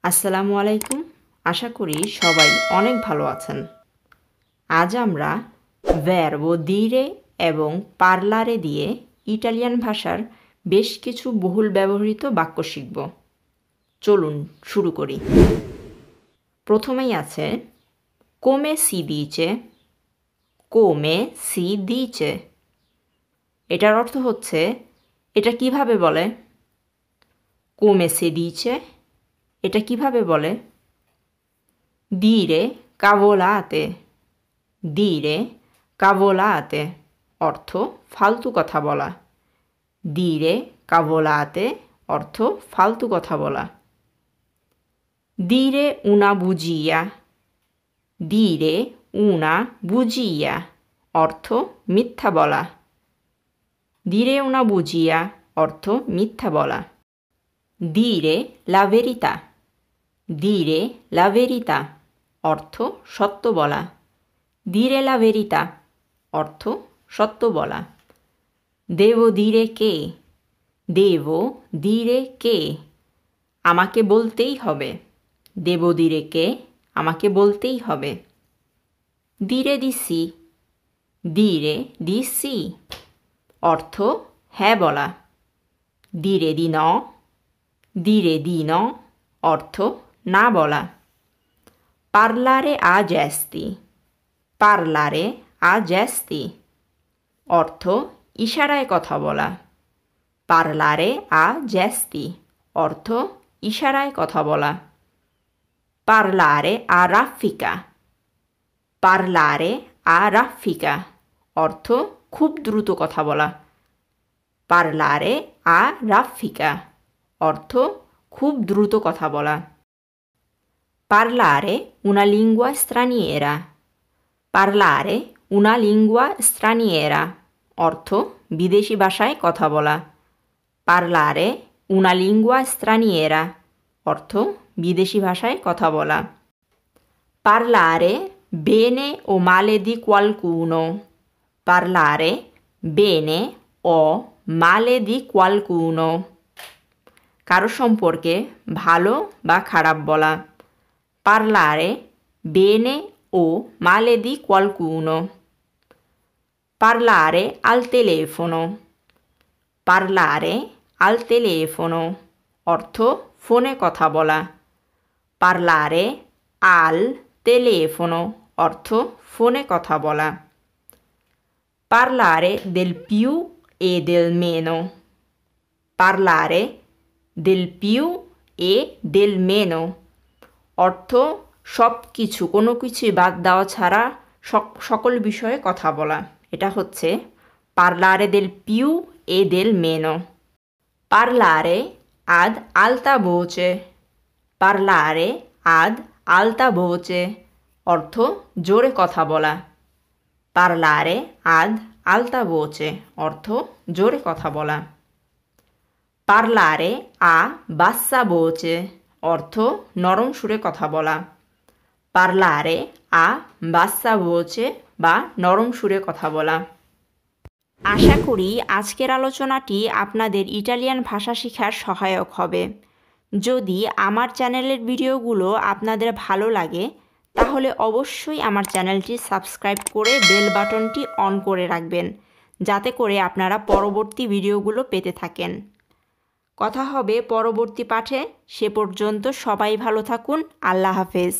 আসসালামু আলাইকুম। আশা করি সবাই অনেক ভালো আছেন। আজ আমরা ভার্বো দিরে এবং পারলারে দিয়ে ইটালিয়ান ভাষার বেশ কিছু বহুল ব্যবহৃত বাক্য শিখব। চলুন শুরু করি। প্রথমেই আছে come si dice, come si dice। এটার অর্থ হচ্ছে এটা কিভাবে বলে। come si dice এটা কিভাবে বলে। dire cavolate, dire cavolate অর্থ ফালতু কথা বলা। dire cavolate অর্থ ফালতু কথা বলা। dire una bugia, dire una bugia অর্থ মিথ্যা বলা। dire una bugia অর্থ মিথ্যা বলা। dire la verità, dire la verità অর্থ সত্য বলা। dire la verità অর্থ সত্য বলা। devo dire che, devo dire che আমাকে বলতেই হবে। devo dire che আমাকে বলতেই হবে। dire di sì, dire di sì অর্থ হ্যাঁ বলা। dire di no, dire di no অর্থ না বলা। parlare a gesti, parlare a gesti অর্থ ইশারায় কথা বলা। parlare a gesti অর্থ ইশারায় কথা বলা। parlare a raffica, parlare a raffica অর্থ খুব দ্রুত কথা বলা। parlare a raffica অর্থ খুব দ্রুত কথা বলা। parlare una lingua straniera, parlare una lingua straniera অর্থ বিদেশি ভাষায় কথা বলা। parlare una lingua straniera অর্থ বিদেশি ভাষায় কথা বলা। parlare bene o male di qualcuno, parlare bene o male di qualcuno কারো সম্পর্কে ভালো বা খারাপ বলা। parlare bene o male di qualcuno। parlare al telefono, parlare al telefono অর্থ ফোনে কথা বলা। parlare al telefono অর্থ ফোনে কথা বলা। parlare del più e del meno, parlare del più e del meno অর্থ সব কিছু কোনো কিছুই বাদ দেওয়া ছাড়া সকল বিষয়ে কথা বলা। এটা হচ্ছে parlare del più e del meno। parlare ad alta voce, parlare ad alta voce অর্থ জোরে কথা বলা। parlare ad alta voce অর্থ জোরে কথা বলা। parlare a bassa voce অর্থ নরম সুরে কথা বলা। parlare a bassa voce বা নরম সুরে কথা বলা। আশা করি আজকের আলোচনাটি আপনাদের ইটালিয়ান ভাষা শেখার সহায়ক হবে। যদি আমার চ্যানেলের ভিডিওগুলো আপনাদের ভালো লাগে তাহলে অবশ্যই আমার চ্যানেলটি সাবস্ক্রাইব করে বেল বাটনটি অন করে রাখবেন, যাতে করে আপনারা পরবর্তী ভিডিওগুলো পেতে থাকেন। কথা হবে পরবর্তী পাঠে। সে পর্যন্ত সবাই ভালো থাকুন। আল্লাহ হাফেজ।